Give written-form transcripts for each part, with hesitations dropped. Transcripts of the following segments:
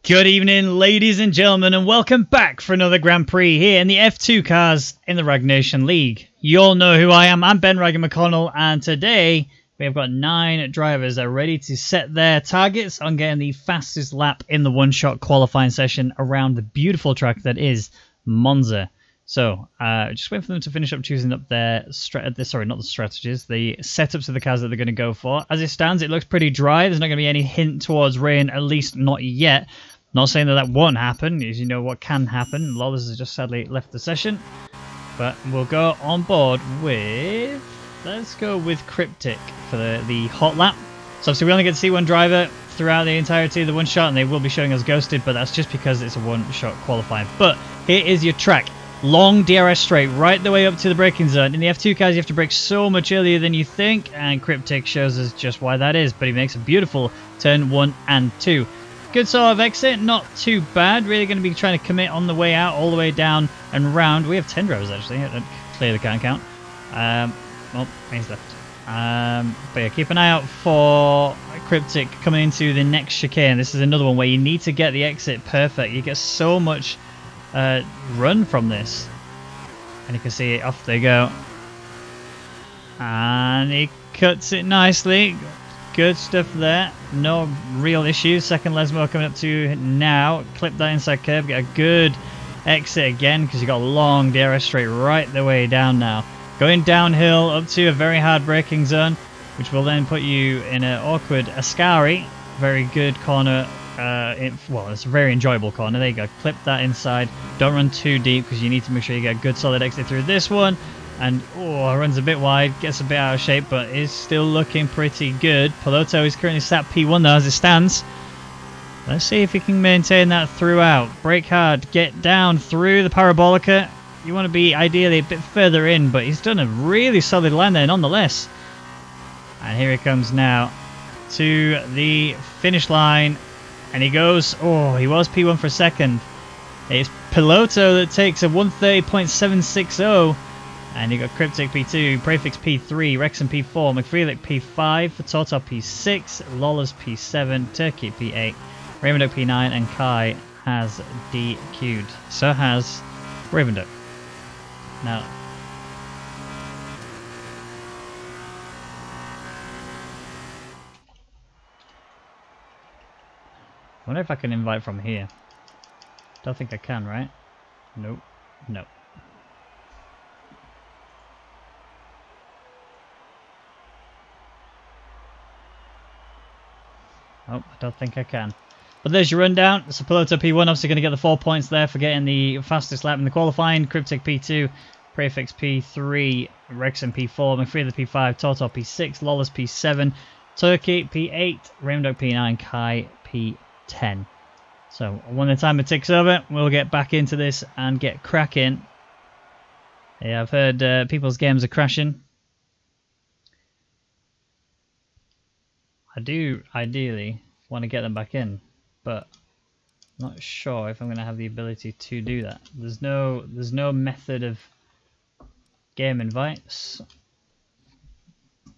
Good evening, ladies and gentlemen, and welcome back for another Grand Prix here in the F2 cars in the Rwagnation League. You all know who I am. I'm Ben Raggan McConnell, and today we have got 9 drivers that are ready to set their targets on getting the fastest lap in the one-shot qualifying session around the beautiful track that is Monza. So, just wait for them to finish up choosing up their the setups of the cars that they're going to go for. As it stands, it looks pretty dry. There's not going to be any hint towards rain, at least not yet. Not saying that won't happen, as you know what can happen. Lawless has just sadly left the session. But we'll go on board with... Let's go with Cryptic for the hot lap. So obviously we only get to see one driver throughout the entirety of the one shot, and they will be showing us ghosted, but that's just because it's a one-shot qualifying. But here is your track. Long DRS straight, right the way up to the braking zone. In the F2 cars, you have to brake so much earlier than you think, and Cryptic shows us just why that is. But he makes a beautiful turn 1 and 2. Good sort of exit, not too bad. Really going to be trying to commit on the way out, all the way down and round. We have 10 drivers actually. I clearly can't count. Well, he's left. But yeah, keep an eye out for Cryptic coming into the next chicane. This is another one where you need to get the exit perfect. You get so much run from this. And you can see it, off they go. And he cuts it nicely. Good stuff there. No real issues. Second Lesmo coming up to now. Clip that inside curve. Get a good exit again because you got a long DRS straight right the way down now. Going downhill up to a very hard braking zone, which will then put you in an awkward Ascari. Very good corner. Well, it's a very enjoyable corner. There you go. Clip that inside. Don't run too deep because you need to make sure you get a good solid exit through this one. And, runs a bit wide, gets a bit out of shape, but is still looking pretty good. Piloto is currently sat P1 though as it stands. Let's see if he can maintain that throughout. Brake hard, get down through the Parabolica. You want to be ideally a bit further in, but he's done a really solid line there nonetheless. And here he comes now to the finish line. And he goes, he was P1 for a second. It's Piloto that takes a 130.760. And you got Cryptic P2, Prefix P3, Wrexham P4, McFreelick P5, Tortor P6, Lawless P7, Turkey P8, Raymond Oak P9, and Kai has DQ'd. So has Raymond Oak. Now, I wonder if I can invite from here. Don't think I can, right? Nope. Nope. Oh, I don't think I can. But there's your rundown. So Piloto P1 obviously going to get the 4 points there for getting the fastest lap in the qualifying. Cryptic P2, Prefix P3, Wrexham P4, McFreeland P5, Tortor P6, Lawless P7, Turkey P8, Raymond Oak P9, Kai P10. So when the timer ticks over, we'll get back into this and get cracking. Yeah, I've heard people's games are crashing. I do ideally want to get them back in, but I'm not sure if I'm going to have the ability to do that. There's no method of game invites.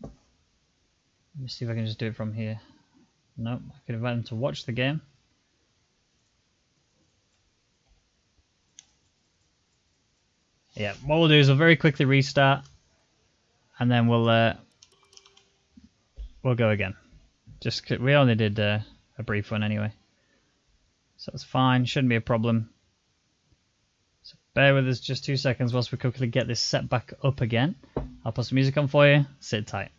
Let me see if I can just do it from here. Nope, I could invite them to watch the game. Yeah, what we'll do is we'll very quickly restart, and then we'll go again. Just we only did a brief one anyway, so it's fine. Shouldn't be a problem. So bear with us just 2 seconds whilst we quickly get this set back up again. I'll put some music on for you. Sit tight.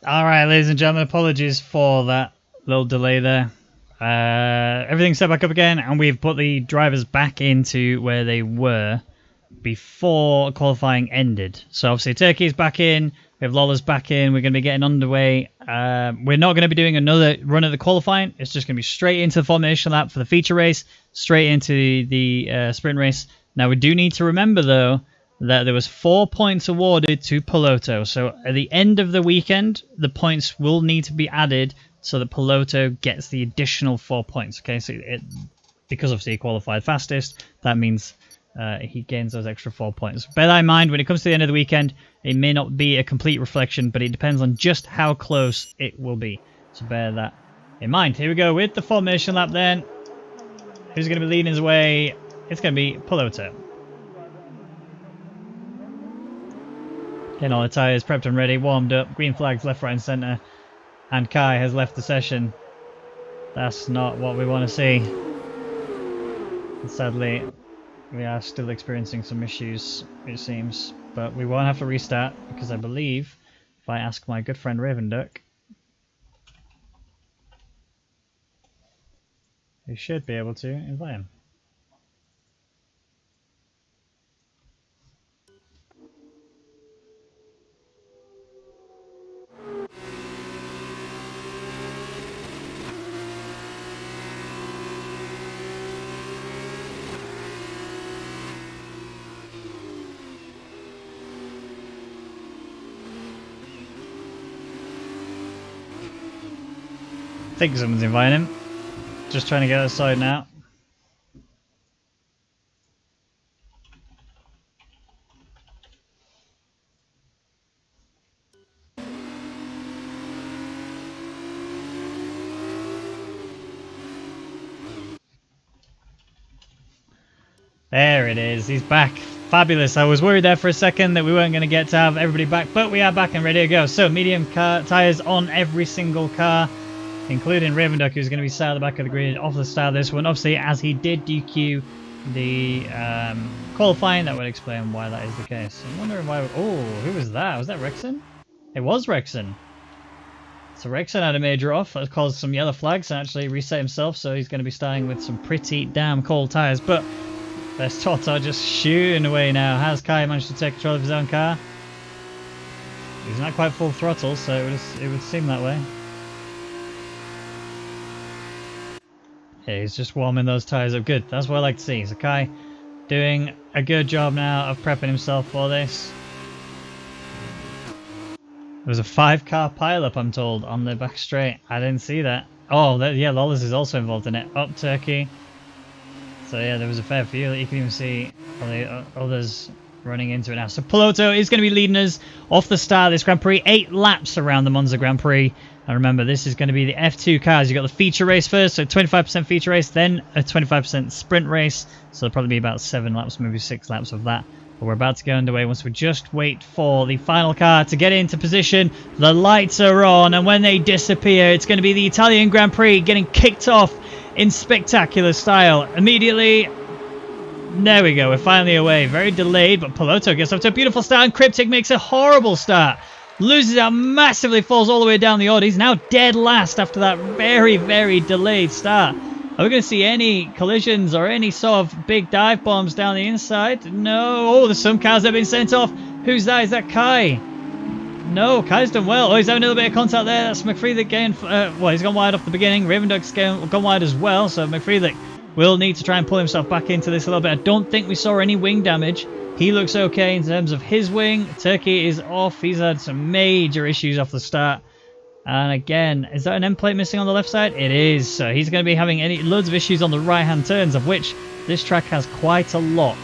Alright, ladies and gentlemen, apologies for that little delay there. Everything's set back up again, and we've put the drivers back into where they were before qualifying ended. So obviously Turkey's back in, we have Lawler's back in, we're going to be getting underway. We're not going to be doing another run of the qualifying, it's just going to be straight into the formation lap for the feature race, straight into the sprint race. Now we do need to remember though, that there was 4 points awarded to Piloto. So at the end of the weekend, the points will need to be added so that Piloto gets the additional 4 points. Okay, so because obviously he qualified fastest, that means he gains those extra 4 points. Bear that in mind when it comes to the end of the weekend. It may not be a complete reflection, but it depends on just how close it will be. So bear that in mind. Here we go with the formation lap then. Who's going to be leading his way? It's going to be Piloto. Getting all the tyres prepped and ready, warmed up, green flags left, right and centre, and Kai has left the session. That's not what we want to see. And sadly, we are still experiencing some issues, it seems, but we won't have to restart because I believe, if I ask my good friend Ravenduck, he should be able to invite him. I think someone's inviting him. Just trying to get outside now. There it is, he's back. Fabulous. I was worried there for a second that we weren't going to get to have everybody back, but we are back and ready to go. So medium car tyres on every single car, including Ravenduck, who's going to be sat at the back of the grid off the start of this one. Obviously, as he did DQ the qualifying, that would explain why that is the case. I'm wondering why... Oh, who was that? Was that Rexon? It was Rexon. So Rexon had a major off. That caused some yellow flags and actually reset himself, so he's going to be starting with some pretty damn cold tyres. But there's Toto just shooting away now. Has Kai managed to take control of his own car? He's not quite full throttle, so it would seem that way. Yeah, he's just warming those tyres up. Good. That's what I like to see. So Kai doing a good job now of prepping himself for this. There was a 5-car pileup, I'm told, on the back straight. I didn't see that. Oh, yeah, Lawless is also involved in it. Up Turkey. So yeah, there was a fair few. You can even see all the others running into it now. So Piloto is going to be leading us off the start of this Grand Prix. 8 laps around the Monza Grand Prix. And remember, this is going to be the F2 cars. You've got the feature race first, so 25% feature race, then a 25% sprint race. So there'll probably be about 7 laps, maybe 6 laps of that. But we're about to go underway once we just wait for the final car to get into position. The lights are on, and when they disappear, it's going to be the Italian Grand Prix getting kicked off in spectacular style. Immediately, there we go, we're finally away. Very delayed, but Piloto gets off to a beautiful start, and Cryptic makes a horrible start. Loses out massively, falls all the way down the order. He's now dead last after that very, very delayed start. Are we going to see any collisions or any sort of big dive bombs down the inside? No. Oh, there's some cars that have been sent off. Who's that? Is that Kai? No, Kai's done well. Oh, he's having a little bit of contact there. That's McFreelick getting... well, he's gone wide off the beginning. Ravenduck's gone wide as well. So McFreelick will need to try and pull himself back into this a little bit. I don't think we saw any wing damage. He looks okay in terms of his wing. Turkey is off. He's had some major issues off the start. And again, is that an end plate missing on the left side? It is. So he's going to be having loads of issues on the right-hand turns, of which this track has quite a lot.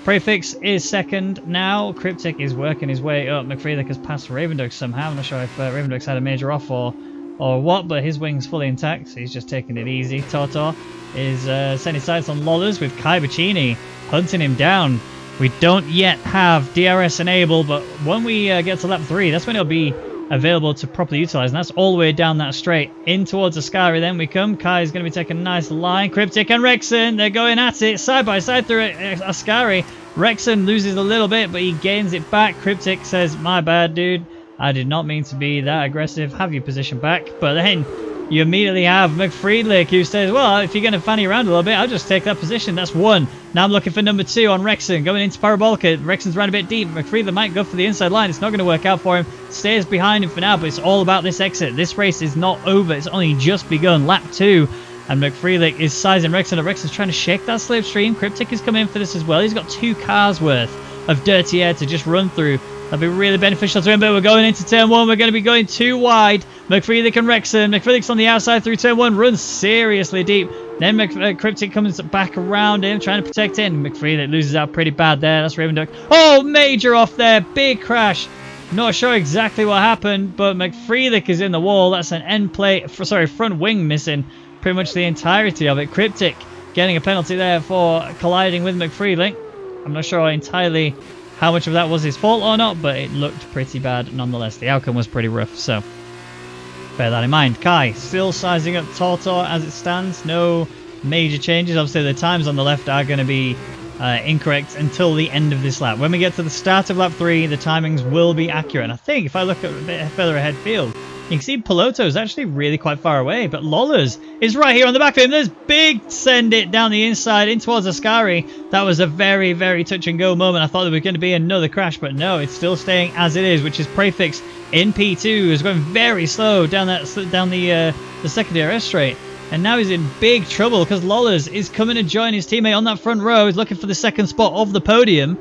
Prefix is second now. Cryptic is working his way up. McFreelick has passed Ravenduck somehow. I'm not sure if Ravenduck's had a major off or what, but his wing's fully intact, so he's just taking it easy. Toto is setting his sights on Lawless with Kai Bacchini hunting him down. We don't yet have DRS enabled, but when we get to lap 3, that's when it'll be available to properly utilize, and that's all the way down that straight. In towards Ascari then we come. Kai is going to be taking a nice line. Cryptic and Rexon, they're going at it side by side through Ascari. Rexon loses a little bit, but he gains it back. Cryptic says, my bad, dude. I did not mean to be that aggressive. Have your position back. But then you immediately have McFriedlich, who says, well, if you're going to fanny around a little bit, I'll just take that position. That's one. Now I'm looking for number 2 on Rexon, going into Parabolica. Rexon's ran a bit deep. McFriedlich might go for the inside line. It's not going to work out for him. Stays behind him for now, but it's all about this exit. This race is not over. It's only just begun. Lap 2. And McFriedlich is sizing Rexon up. Rexon's trying to shake that slipstream. Cryptic is coming in for this as well. He's got 2 cars worth of dirty air to just run through. That'll be really beneficial to him, but we're going into turn 1. We're going to be going too wide. McFriedlich and Rexon. McFriedlich's on the outside through turn 1. Runs seriously deep. Then Cryptic comes back around him, trying to protect him. McFriedlich loses out pretty bad there. That's Ravenduck. Oh, major off there. Big crash. Not sure exactly what happened, but McFriedlich is in the wall. That's an end plate. Sorry, front wing missing pretty much the entirety of it. Cryptic getting a penalty there for colliding with McFriedlich. I'm not sure entirely how much of that was his fault or not, but it looked pretty bad nonetheless. The outcome was pretty rough, so bear that in mind. Kai still sizing up Tortor as it stands. No major changes. Obviously, the times on the left are going to be incorrect until the end of this lap. When we get to the start of lap 3, the timings will be accurate. And I think if I look at a bit further ahead field, you can see Piloto is actually really quite far away, but Lollers is right here on the back of him. There's big send it down the inside in towards Ascari. That was a very, very touch and go moment. I thought there was going to be another crash, but no, it's still staying as it is, which is Prefix in P2, who's going very slow down the second DRS straight. And now he's in big trouble because Lollers is coming to join his teammate on that front row. He's looking for the second spot of the podium.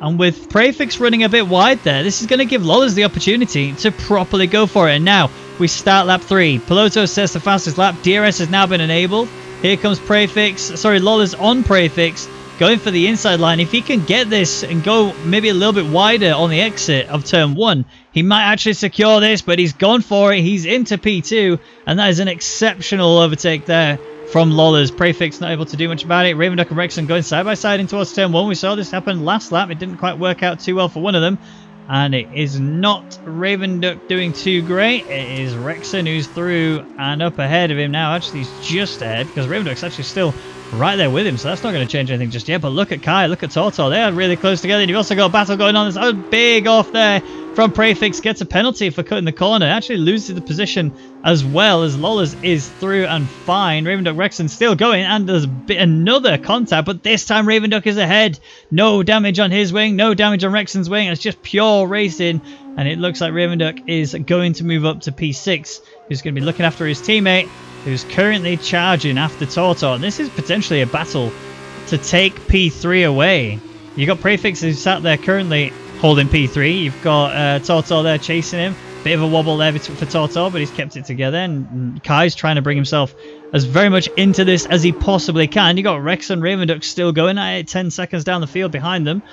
And with Prefix running a bit wide there, this is going to give Lollers the opportunity to properly go for it. And now we start lap 3. Piloto says the fastest lap. DRS has now been enabled. Here comes Lollers on Prefix, going for the inside line. If he can get this and go maybe a little bit wider on the exit of turn 1, he might actually secure this, but he's gone for it. He's into P2, and that is an exceptional overtake there from Lollers. Prefix not able to do much about it. Ravenduck and Rexon going side by side in towards turn 1. We saw this happen last lap. It didn't quite work out too well for one of them. And it is not Ravenduck doing too great. It is Rexon who's through and up ahead of him now. Actually, he's just ahead because Ravenduck's actually still right there with him. So that's not going to change anything just yet. But look at Kai, look at Tortor. They are really close together. And you've also got a battle going on. There's a big off there from Prefix. Gets a penalty for cutting the corner. Actually loses the position as well as Lollers is through and fine. Ravenduck Rexon still going, and there's another contact, but this time Ravenduck is ahead. No damage on his wing, no damage on Rexon's wing. It's just pure racing, and it looks like Ravenduck is going to move up to P6, who's going to be looking after his teammate, who's currently charging after Tortor. And this is potentially a battle to take P3 away. You've got Prefix who's sat there currently holding P3. You've got Tortor there chasing him. Bit of a wobble there for Tortor, but he's kept it together. And Kai's trying to bring himself as very much into this as he possibly can. You got Rex and Ravenduck still going at it, 10 seconds down the field behind them.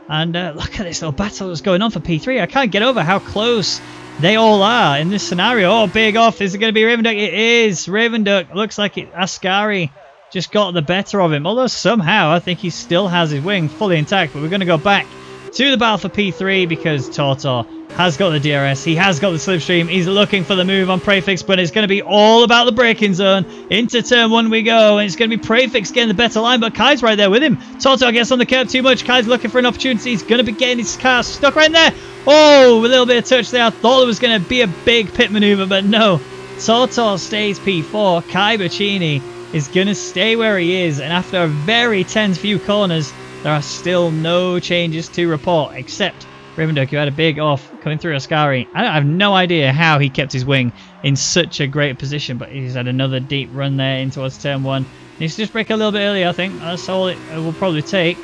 And look at this little battle that's going on for P3. I can't get over how close they all are in this scenario. Oh, big off. Is it going to be Ravenduck? It is. Ravenduck. Looks like Ascari just got the better of him. Although somehow I think he still has his wing fully intact. But we're going to go back to the battle for P3 because Tortor has got the DRS. He has got the slipstream. He's looking for the move on Prefix, but it's going to be all about the braking zone. Into turn 1 we go, and it's going to be Prefix getting the better line, but Kai's right there with him. Tortor gets on the curb too much. Kai's looking for an opportunity. He's going to be getting his car stuck right in there. Oh, a little bit of touch there. I thought it was going to be a big pit maneuver, but no. Tortor stays P4. Kai Bacchini is going to stay where he is, and after a very tense few corners, there are still no changes to report, except Ravenduck, who had a big off coming through Ascari. I have no idea how he kept his wing in such a great position, but he's had another deep run there in towards turn 1. Needs to just brake a little bit early, I think. That's all it will probably take.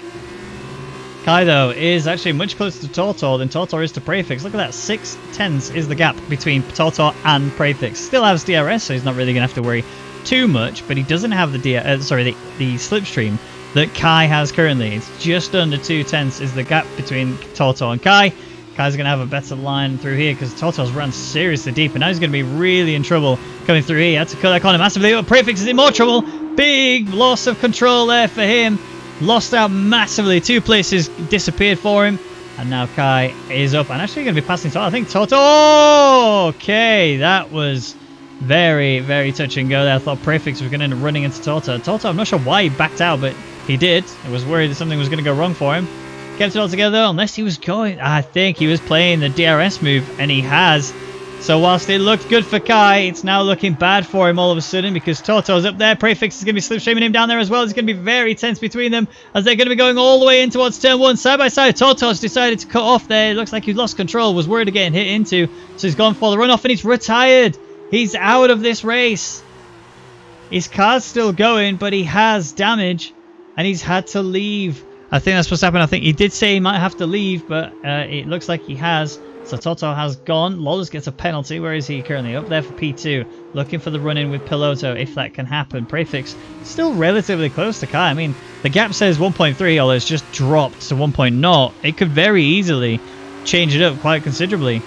Kai, though, is actually much closer to Tortor than Tortor is to Prefix. Look at that. 6 tenths is the gap between Tortor and Prefix. Still has DRS, so he's not really going to have to worry too much, but he doesn't have the slipstream that Kai has currently. It's just under 2 tenths is the gap between Tortor and Kai. Kai's going to have a better line through here because Tortor's run seriously deep, and now he's going to be really in trouble coming through here. He had to cut that corner massively, but Prefix is in more trouble. Big loss of control there for him. Lost out massively. 2 places disappeared for him, and now Kai is up and actually going to be passing Tortor. I think Tortor... Oh, okay, that was very, very touch and go there. I thought Prefix was going to end up running into Tortor. Tortor, I'm not sure why he backed out, but he did. I was worried that something was going to go wrong for him. kept it all together, unless he was going... I think he was playing the DRS move, and he has. So whilst it looked good for Kai, it's now looking bad for him all of a sudden because Toto's up there. Prefix is going to be slipstreaming him down there as well. It's going to be very tense between them as they're going to be going all the way in towards turn 1. Side by side, Toto's decided to cut off there. It looks like he lost control, was worried of getting hit into. So he's gone for the runoff and he's retired. He's out of this race. His car's still going, but he has damage and he's had to leave. I think that's what's happened. I think he did say he might have to leave, but it looks like he has. So Toto has gone. Lawless gets a penalty. Where is he currently? Up there for P2. Looking for the run-in with Piloto, if that can happen. Prefix still relatively close to Kai. I mean, the gap says 1.3, although it's just dropped to 1.0. It could very easily change it up quite considerably.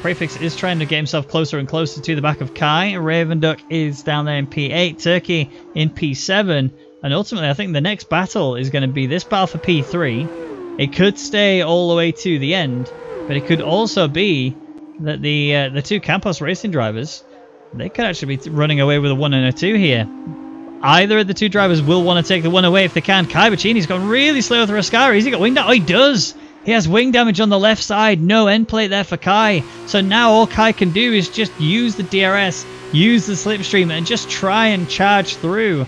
Prefix is trying to get himself closer and closer to the back of Kai. Raven Duck is down there in P8. Turkey in P7. And ultimately, I think the next battle is going to be this battle for P3. It could stay all the way to the end. But it could also be that the two Campos racing drivers, they could actually be running away with a 1 and a 2 here. Either of the two drivers will want to take the 1 away if they can. Kai Bacchini's gone really slow through Ascari. Has he got wing damage? Oh, he does! He has wing damage on the left side. No end plate there for Kai. So now all Kai can do is just use the DRS, use the slipstream, and just try and charge through.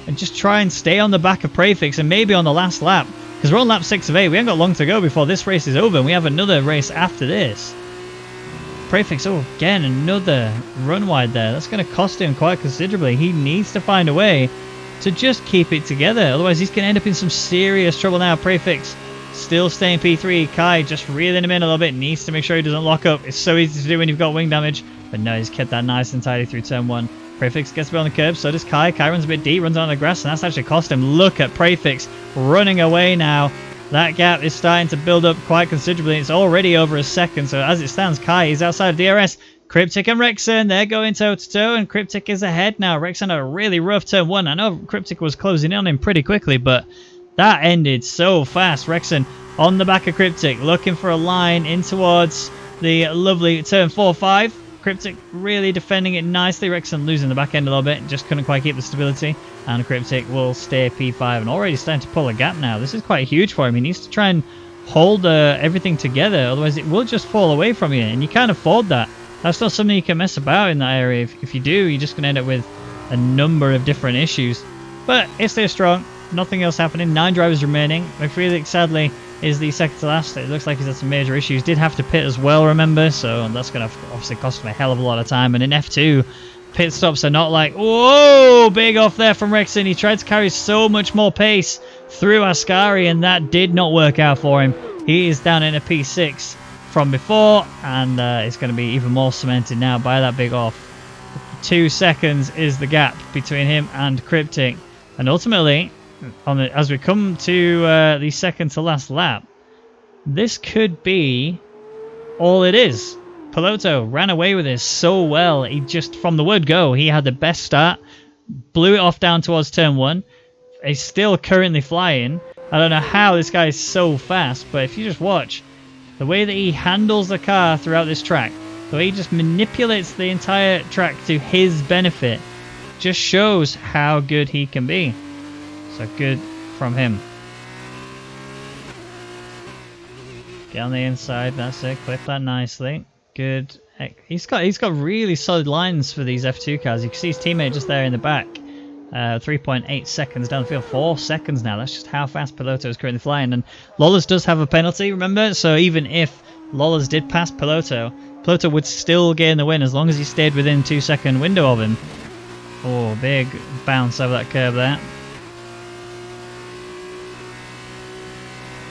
And just try and stay on the back of Prefix and maybe on the last lap. Because we're on lap 6 of 8. We haven't got long to go before this race is over. And we have another race after this. Prefix, oh, again, another run wide there. That's going to cost him quite considerably. He needs to find a way to just keep it together. Otherwise, he's going to end up in some serious trouble now. Prefix still staying P3. Kai just reeling him in a little bit. Needs to make sure he doesn't lock up. It's so easy to do when you've got wing damage. But no, he's kept that nice and tidy through turn 1. Prefix gets a bit on the curb, so does Kai. Kai runs a bit deep, runs on the grass, and that's actually cost him. Look at Prefix running away now. That gap is starting to build up quite considerably. It's already over a second, so as it stands, Kai is outside of DRS. Cryptic and Rexon, they're going toe-to-toe, and Cryptic is ahead now. Rexon had a really rough turn 1. I know Cryptic was closing in on him pretty quickly, but that ended so fast. Rexon on the back of Cryptic, looking for a line in towards the lovely turn 4-5. Cryptic really defending it nicely. Rexon losing the back end a little bit. Just couldn't quite keep the stability. And Cryptic will stay P5 and already starting to pull a gap now. This is quite huge for him. He needs to try and hold everything together. Otherwise it will just fall away from you. And you can't afford that. That's not something you can mess about in that area. If you do, you're just going to end up with a number of different issues. But it stays strong. Nothing else happening. 9 drivers remaining. McFreelick, sadly, is the second to last. It looks like he's had some major issues. Did have to pit as well, remember? So that's going to obviously cost him a hell of a lot of time. And in F2, pit stops are not like, whoa, big off there from Rexon. He tried to carry so much more pace through Ascari, and that did not work out for him. He is down in a P6 from before, and it's going to be even more cemented now by that big off. 2 seconds is the gap between him and Cryptic. And ultimately, as we come to the second to last lap, this could be all it is. Piloto ran away with this so well. He just, from the word go, he had the best start, blew it off down towards turn 1. He's still currently flying. I don't know how this guy is so fast, but if you just watch the way that he handles the car throughout this track, the way he just manipulates the entire track to his benefit, just shows how good he can be. So good from him. Get on the inside, that's it. Clip that nicely. Good. He's got really solid lines for these F2 cars. You can see his teammate just there in the back. 3.8 seconds down the field. 4 seconds now. That's just how fast Piloto is currently flying. And Lawless does have a penalty, remember? So even if Lawless did pass Piloto, Piloto would still gain the win as long as he stayed within 2-second window of him. Oh, big bounce over that curb there.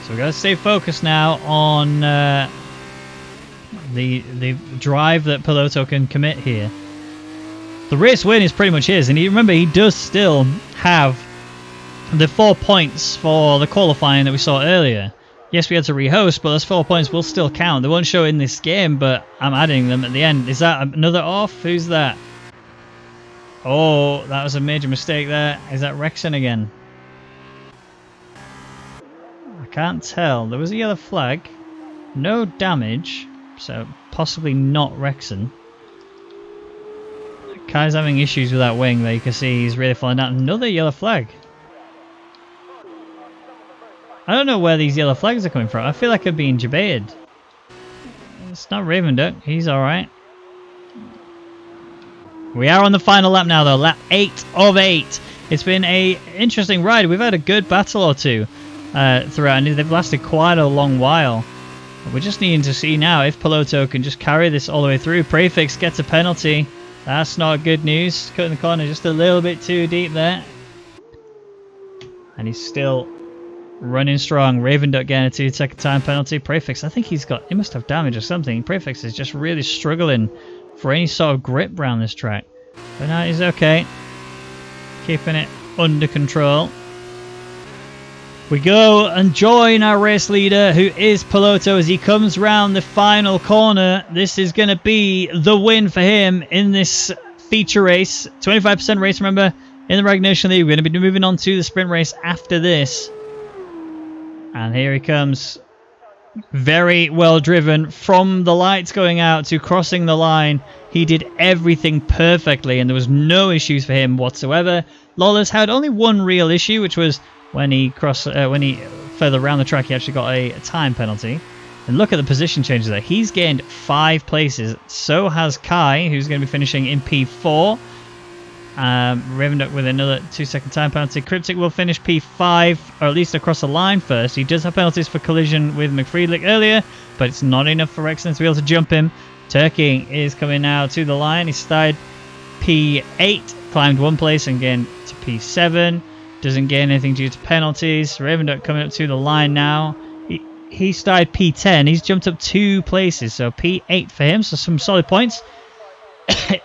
So we've got to stay focused now on the drive that Piloto can commit here. The race win is pretty much his, and remember, he does still have the 4 points for the qualifying that we saw earlier. Yes, we had to rehost, but those 4 points will still count. They won't show in this game, but I'm adding them at the end. Is that another off? Who's that? Oh, that was a major mistake there. Is that Rexon again? I can't tell. There was a yellow flag. No damage, so possibly not Rexon. Kai's having issues with that wing there. You can see he's really falling down. Another yellow flag. I don't know where these yellow flags are coming from. I feel like I'm being debated. It's not Raven Duck. He's alright. We are on the final lap now, though. Lap 8 of 8. It's been a interesting ride. We've had a good battle or two throughout, and they've lasted quite a long while. We're just needing to see now if Piloto can just carry this all the way through. Prefix gets a penalty. That's not good news. Cutting the corner just a little bit too deep there. And he's still running strong. Raven Duck getting a 2-second time penalty. Prefix, I think he must have damage or something. Prefix is just really struggling for any sort of grip around this track. But now he's okay. Keeping it under control. We go and join our race leader, who is Piloto, as he comes round the final corner. This is going to be the win for him in this feature race. 25% race, remember, in the Rwagnation League. We're going to be moving on to the sprint race after this. And here he comes. Very well driven from the lights going out to crossing the line. He did everything perfectly, and there was no issues for him whatsoever. Lawless had only one real issue, which was when he further around the track, he actually got a time penalty. And look at the position changes there. He's gained 5 places. So has Kai, who's going to be finishing in P4. Raven Duck with another 2-second time penalty. Cryptic will finish P5, or at least across the line first. He does have penalties for collision with McFriedlich earlier, but it's not enough for Rexon to be able to jump him. Turkey is coming now to the line. He started P8, climbed 1 place and gained to P7. Doesn't gain anything due to penalties. Raven Duck coming up to the line now. He started P10. He's jumped up 2 places, so P8 for him. So some solid points.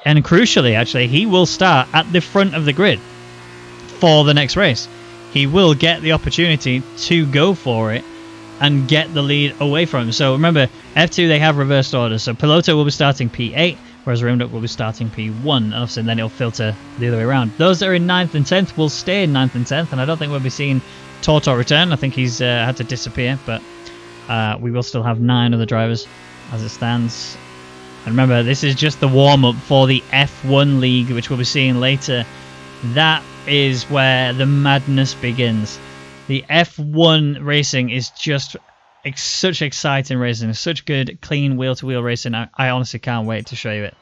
And crucially, actually, he will start at the front of the grid for the next race. He will get the opportunity to go for it and get the lead away from him. So remember, F2, they have reversed orders. So Piloto will be starting P8, whereas Raven Duck will be starting P1, and then it'll filter the other way around. Those that are in 9th and 10th will stay in 9th and 10th, and I don't think we'll be seeing Tortor return. I think he's had to disappear, but we will still have 9 other drivers as it stands. And remember, this is just the warm-up for the F1 League, which we'll be seeing later. That is where the madness begins. The F1 racing is just such exciting racing. Such good, clean wheel-to-wheel racing. I honestly can't wait to show you it.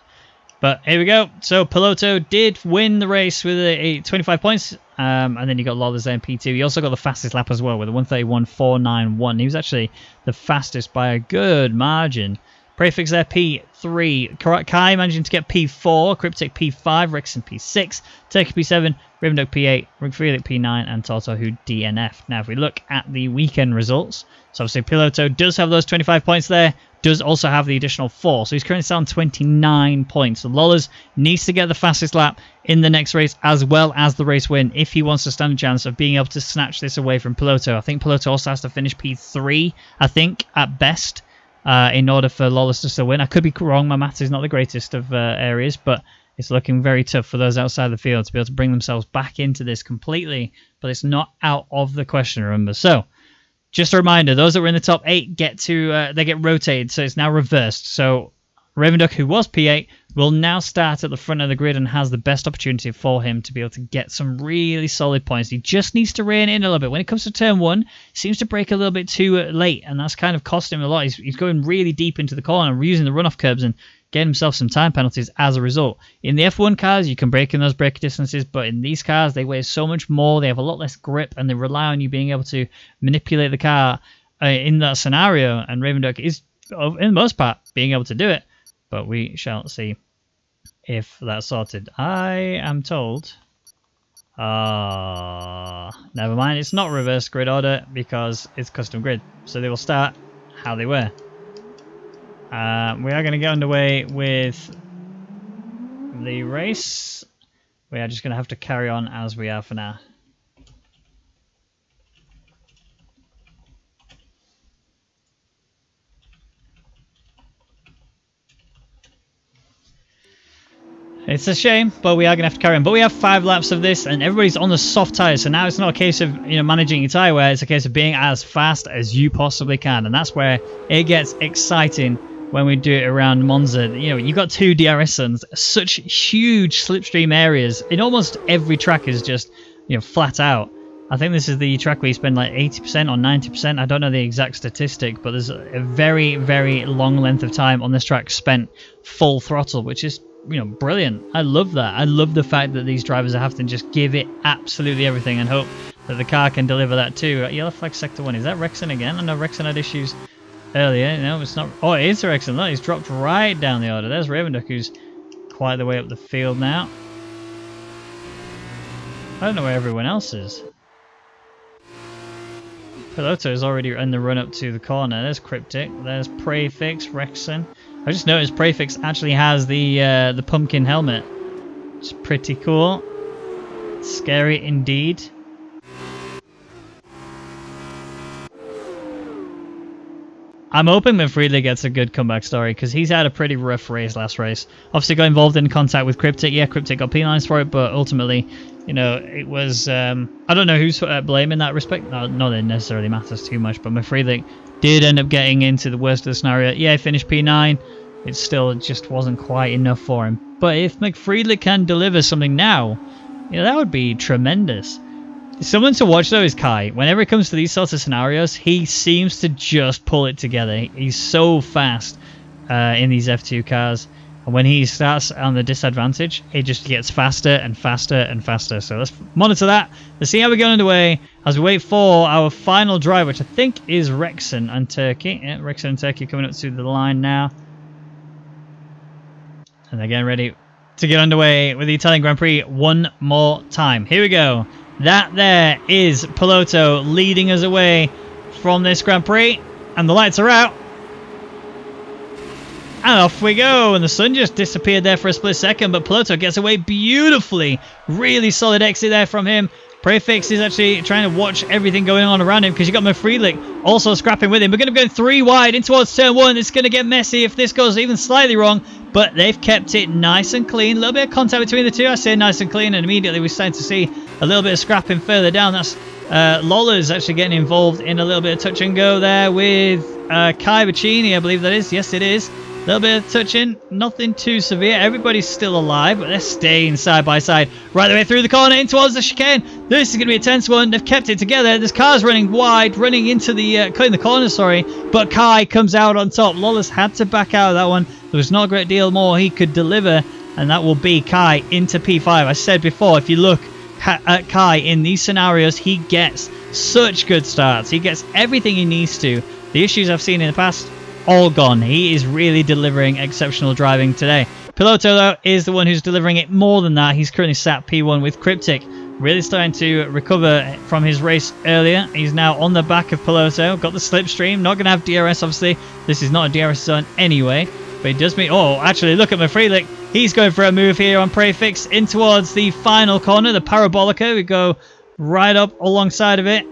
But here we go. So Piloto did win the race with a 25 points. And then you got Lawless there in P2. He also got the fastest lap as well with a 1:31.491. He was actually the fastest by a good margin. Prefix there, P3. Kai managing to get P4. Cryptic P5. Rexon P6. Turkey P7. Raven Duck P8. Rwagnation P9. And Tortor who DNF. Now, if we look at the weekend results, so obviously Piloto does have those 25 points there. Does also have the additional 4. So he's currently on 29 points. So Lawless needs to get the fastest lap in the next race as well as the race win if he wants to stand a chance of being able to snatch this away from Piloto. I think Piloto also has to finish P3, I think, at best. In order for Lawless to still win. I could be wrong, my maths is not the greatest of areas, but it's looking very tough for those outside the field to be able to bring themselves back into this completely, but it's not out of the question, remember. So, just a reminder, those that were in the top 8 get rotated, so it's now reversed. So, Raven Duck, who was P8, will now start at the front of the grid and has the best opportunity for him to be able to get some really solid points. He just needs to rein in a little bit. When it comes to turn 1, he seems to brake a little bit too late, and that's kind of cost him a lot. He's going really deep into the corner, using the runoff curbs and getting himself some time penalties as a result. In the F1 cars, you can brake in those brake distances, but in these cars, they weigh so much more. They have a lot less grip, and they rely on you being able to manipulate the car in that scenario, and Raven Duck is, in the most part, being able to do it. But we shall see if that's sorted. I am told... never mind. It's not reverse grid order because it's custom grid. So they will start how they were. We are going to get underway with the race. We are just going to have to carry on as we are for now. It's a shame, but we are going to have to carry on. But we have 5 laps of this, and everybody's on the soft tyres. So now it's not a case of managing your tyre wear. It's a case of being as fast as you possibly can, and that's where it gets exciting when we do it around Monza. You've got 2 DRS zones, such huge slipstream areas. In almost every track is just flat out. I think this is the track where you spend like 80% or 90%. I don't know the exact statistic, but there's a very, very long length of time on this track spent full throttle, which is, you know, brilliant. I love that. I love the fact that these drivers are having to just give it absolutely everything and hope that the car can deliver that too. Yellow flag sector 1. Is that Rexon again? I know Rexon had issues earlier. No, it's not. Oh, it is Rexon. Look, he's dropped right down the order. There's Ravenduck, who's quite the way up the field now. I don't know where everyone else is. Piloto is already in the run up to the corner. There's Cryptic. There's Prefix, Rexon. I just noticed Prefix actually has the pumpkin helmet. It's pretty cool. Scary indeed. I'm hoping that Friedli gets a good comeback story because he's had a pretty rough race last race. Obviously got involved in contact with Cryptic. Yeah, Cryptic got penalised for it, but ultimately, you know, it was... I don't know who's blame in that respect. Not that it necessarily matters too much, but Friedli did end up getting into the worst of the scenario. Yeah, he finished P9. It still just wasn't quite enough for him. But if McFriedli can deliver something now, you know, that would be tremendous. Someone to watch though is Kai. Whenever it comes to these sorts of scenarios, he seems to just pull it together. He's so fast in these F2 cars. And when he starts on the disadvantage, it just gets faster and faster and faster. So let's monitor that. Let's see how we get underway as we wait for our final drive, which I think is Rexon and Turkey. Yeah, Rexon and Turkey coming up to the line now. And they're getting ready to get underway with the Italian Grand Prix one more time. Here we go. That there is Piloto leading us away from this Grand Prix. And the lights are out. And off we go. And the sun just disappeared there for a split second. But Piloto gets away beautifully. Really solid exit there from him. Prefix is actually trying to watch everything going on around him because you got Mafreelik also scrapping with him. We're going to be going 3 wide in towards turn 1. It's going to get messy if this goes even slightly wrong. But they've kept it nice and clean. A little bit of contact between the two. I say nice and clean. And immediately we're starting to see a little bit of scrapping further down. That's Lola's actually getting involved in a little bit of touch and go there with Kai Bacchini, I believe that is. Yes, it is. A little bit of touching, nothing too severe. Everybody's still alive, but they're staying side by side. Right the way through the corner, in towards the chicane. This is going to be a tense one. They've kept it together. This car's running wide, running into the, cutting the corner, sorry. But Kai comes out on top. Lawless had to back out of that one. There was not a great deal more he could deliver, and that will be Kai into P5. I said before, if you look at Kai in these scenarios, he gets such good starts. He gets everything he needs to. The issues I've seen in the past, all gone. He is really delivering exceptional driving today. Piloto, though, is the one who's delivering it more than that. He's currently sat P1 with Cryptic. Really starting to recover from his race earlier. He's now on the back of Piloto. Got the slipstream. Not going to have DRS, obviously. This is not a DRS zone anyway. But he does mean... Oh, actually, look at Mafreelik. He's going for a move here on Prefix in towards the final corner, the Parabolica. We go right up alongside of it.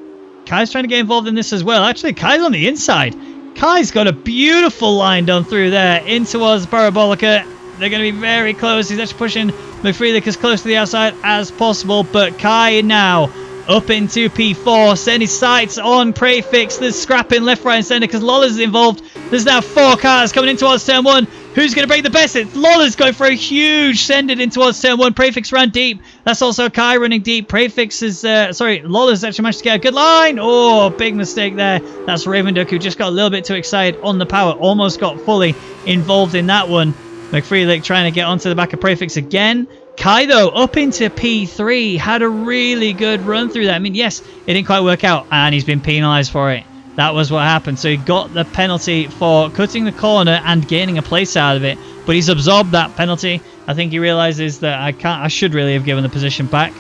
Kai's trying to get involved in this as well. Actually, Kai's on the inside. Kai's got a beautiful line done through there in towards Parabolica. They're going to be very close. He's actually pushing McFreelik as close to the outside as possible. But Kai now up into P4. Setting his sights on Prefix. There's scrapping left, right and centre because Lawless is involved. There's now 4 cars coming in towards turn 1. Who's going to break the best? It's Lawless going for a huge send-it in towards turn 1. Prefix ran deep. That's also Kai running deep. Prefix is... Lawless actually managed to get a good line. Oh, big mistake there. That's Ravenduck, who just got a little bit too excited on the power. Almost got fully involved in that one. McFreelik trying to get onto the back of Prefix again. Kai, though, up into P3. Had a really good run through that. I mean, yes, it didn't quite work out, and he's been penalised for it. That was what happened. So he got the penalty for cutting the corner and gaining a place out of it. But he's absorbed that penalty. I think he realises that I should really have given the position back.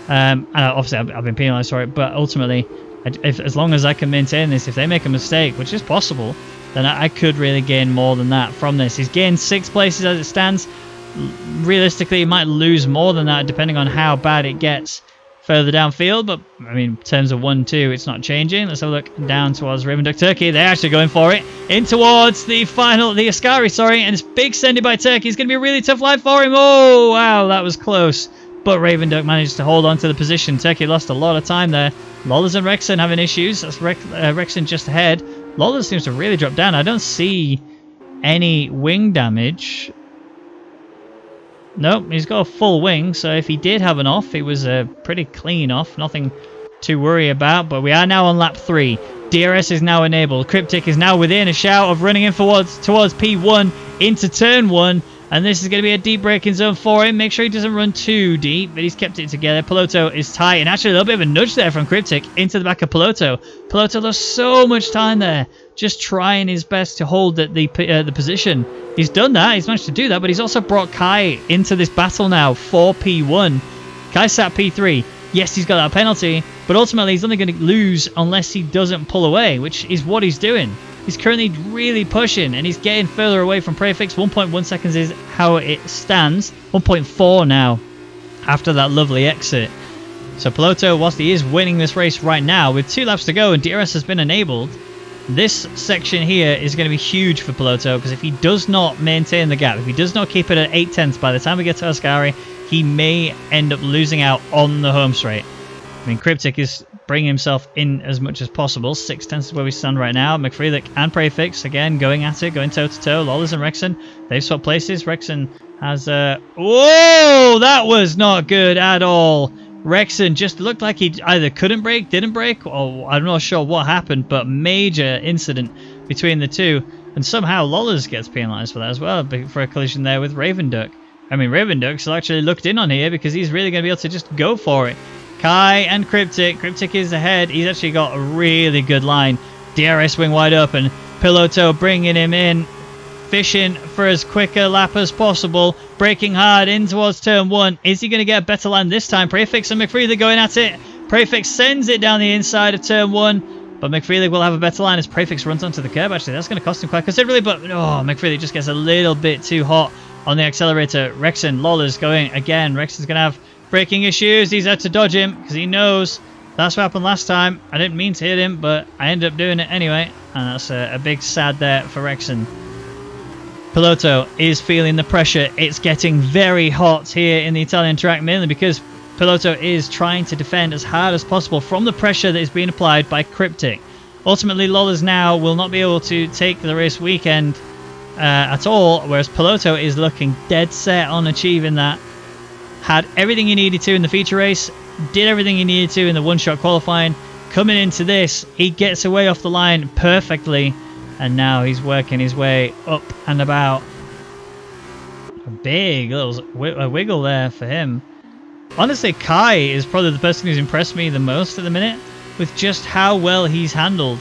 And obviously I've been penalised for it. But ultimately, as long as I can maintain this, if they make a mistake, which is possible, then I could really gain more than that from this. He's gained 6 places as it stands. Realistically, he might lose more than that depending on how bad it gets further downfield, but I mean, in terms of 1-2, it's not changing. Let's have a look down towards Ravenduck Turkey. They're actually going for it. In towards the final, the Ascari, sorry, and it's big sending by Turkey. It's going to be a really tough line for him. Oh, wow, that was close. But Ravenduck managed to hold on to the position. Turkey lost a lot of time there. Lawless and Rexon having issues. That's Rexon just ahead. Lawless seems to really drop down. I don't see any wing damage. Nope, he's got a full wing, so if he did have an off, it was a pretty clean off. Nothing to worry about. But we are now on lap 3. DRS is now enabled. Cryptic is now within a shout of running in towards P1 into turn 1. And this is going to be a deep braking zone for him. Make sure he doesn't run too deep, but he's kept it together. Piloto is tight, and actually a little bit of a nudge there from Cryptic into the back of Piloto. Piloto lost so much time there, just trying his best to hold the position. He's done that. He's managed to do that, but he's also brought Kai into this battle now for P1. Kai sat P3. Yes, he's got that penalty, but ultimately he's only going to lose unless he doesn't pull away, which is what he's doing. He's currently really pushing, and he's getting further away from Prefix. 1.1 seconds is how it stands. 1.4 now after that lovely exit. So Piloto, whilst he is winning this race right now, with 2 laps to go and DRS has been enabled, this section here is going to be huge for Piloto, because if he does not maintain the gap, if he does not keep it at 8 tenths by the time we get to Ascari, he may end up losing out on the home straight. I mean, Cryptic is bringing himself in as much as possible. 6 tenths is where we stand right now. McFreelick and Prefix, again, going at it, going toe-to-toe. Lawless and Rexon, they've swapped places. Rexon has whoa! That was not good at all. Rexon just looked like he either couldn't brake, didn't brake, or I'm not sure what happened, but major incident between the two. And somehow Lawless gets penalised for that as well, for a collision there with Ravenduck. I mean, Ravenduck's actually looked in on here because he's really going to be able to just go for it. Kai and Cryptic. Cryptic is ahead. He's actually got a really good line. DRS wing wide open. Piloto bringing him in. Fishing for as quick a lap as possible. Braking hard in towards turn 1. Is he going to get a better line this time? Prefix and McFreely going at it. Prefix sends it down the inside of turn 1. But McFreely will have a better line as Prefix runs onto the curb. Actually, that's going to cost him quite considerably. But oh, McFreely just gets a little bit too hot on the accelerator. Rexon, Lawless going again. Rexon's going to have braking issues. He's had to dodge him because he knows that's what happened last time. I didn't mean to hit him, but I ended up doing it anyway. And that's a big sad there for Rexon. Piloto is feeling the pressure. It's getting very hot here in the Italian track, mainly because Piloto is trying to defend as hard as possible from the pressure that is being applied by Cryptic. Ultimately, Lawless now will not be able to take the race weekend at all, whereas Piloto is looking dead set on achieving that. Had everything he needed to in the feature race, did everything he needed to in the one-shot qualifying. Coming into this, he gets away off the line perfectly, and now he's working his way up and about. A big little wiggle there for him. Honestly, Kai is probably the person who's impressed me the most at the minute, with just how well he's handled,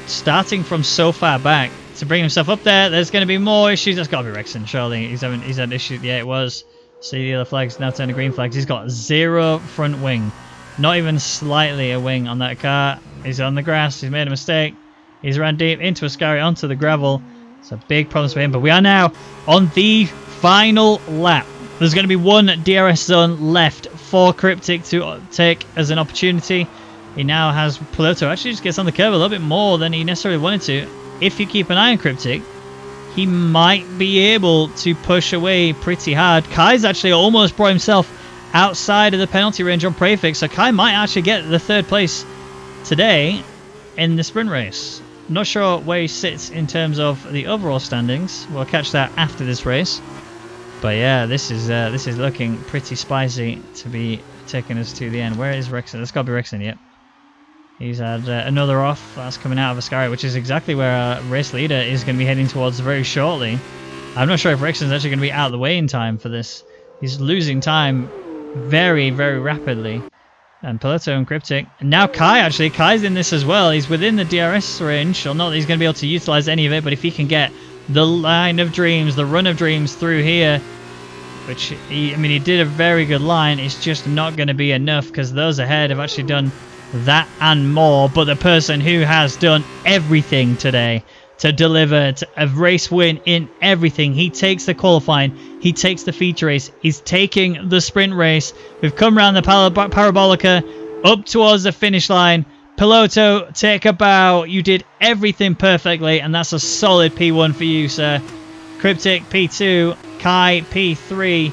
starting from so far back to bring himself up there. There's going to be more issues. That's got to be Rexon, surely. He's had issues. Yeah, it was. See the other flags now turn to green flags. He's got 0 front wing. Not even slightly a wing on that car. He's on the grass. He's made a mistake. He's ran deep into Ascari onto the gravel. It's a big problem for him. But we are now on the final lap. There's going to be 1 DRS zone left for Cryptic to take as an opportunity. He now has Piloto. Actually just gets on the curve a little bit more than he necessarily wanted to. If you keep an eye on Cryptic, he might be able to push away pretty hard. Kai's actually almost brought himself outside of the penalty range on Prefix, so Kai might actually get the 3rd place today in the sprint race. Not sure where he sits in terms of the overall standings. We'll catch that after this race. But yeah, this is looking pretty spicy to be taking us to the end. Where is Rexon? That's got to be Rexon, yep. He's had another off. That's coming out of Ascari, which is exactly where our race leader is going to be heading towards very shortly. I'm not sure if Rexon's actually going to be out of the way in time for this. He's losing time very, very rapidly. And Piloto and Cryptic. And now Kai, actually. Kai's in this as well. He's within the DRS range. So not that he's going to be able to utilize any of it, but if he can get the line of dreams, the run of dreams through here, which he did a very good line. It's just not going to be enough because those ahead have actually done that and more. But the person who has done everything today to deliver a race win in everything, he takes the qualifying, he takes the feature race, he's taking the sprint race. We've come around the Parabolica up towards the finish line. Piloto, take a bow. You did everything perfectly, and that's a solid P1 for you, sir. Cryptic P2, Kai P3,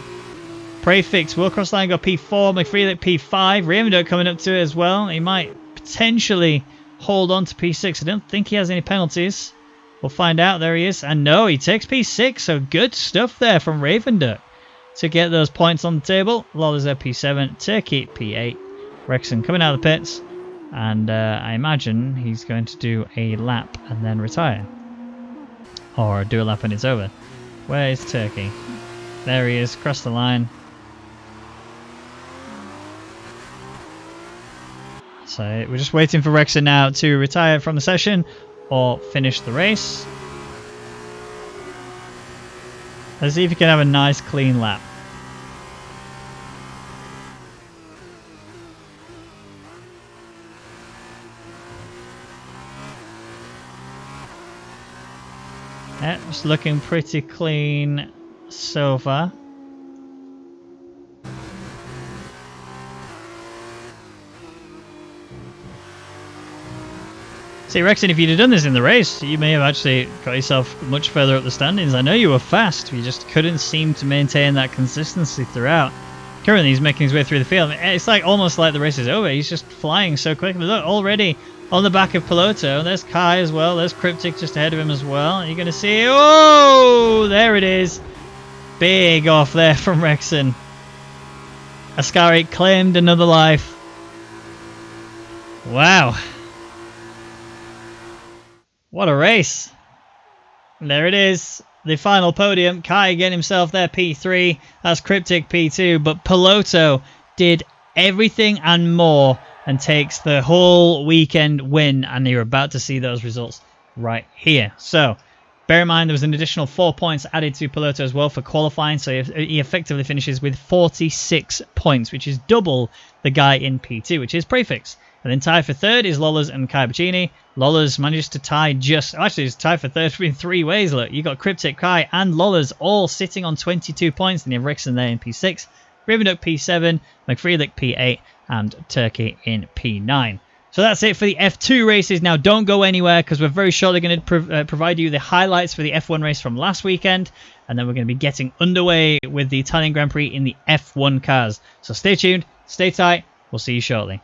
Prefix will cross line, got P4, McFreelick P5, Ravenduck coming up to it as well. He might potentially hold on to P6. I don't think he has any penalties. We'll find out. There he is. And no, he takes P6, so good stuff there from Ravenduck to get those points on the table. Lawler's there P7, Turkey P8, Rexon coming out of the pits. And I imagine he's going to do a lap and then retire. Or do a lap and it's over. Where is Turkey? There he is, across the line. So we're just waiting for Rexon now to retire from the session or finish the race. Let's see if he can have a nice clean lap. Yeah, it's looking pretty clean so far. See, Rexon, if you'd have done this in the race, you may have actually got yourself much further up the standings. I know you were fast, you just couldn't seem to maintain that consistency throughout. Currently, he's making his way through the field. It's like almost like the race is over. He's just flying so quickly. Look, already on the back of Piloto. There's Kai as well. There's Cryptic just ahead of him as well. You're going to see... Oh, there it is. Big off there from Rexon. Ascari claimed another life. Wow. What a race. And there it is. The final podium. Kai getting himself there P3. That's Cryptic P2. But Piloto did everything and more and takes the whole weekend win. And you're about to see those results right here. So bear in mind there was an additional 4 points added to Piloto as well for qualifying. So he effectively finishes with 46 points, which is double the guy in P2, which is Prefix. And then tied for third is Lollas and Kai Bacchini. Lollas manages to tie just... Actually, it's tied for third in 3 ways. Look, you got Cryptic, Kai, and Lollas all sitting on 22 points. Then you have Rexon there in P6, Rivenduk P7, McFreelick P8, and Turkey in P9. So that's it for the F2 races. Now, don't go anywhere because we're very shortly going to provide you the highlights for the F1 race from last weekend. And then we're going to be getting underway with the Italian Grand Prix in the F1 cars. So stay tuned, stay tight. We'll see you shortly.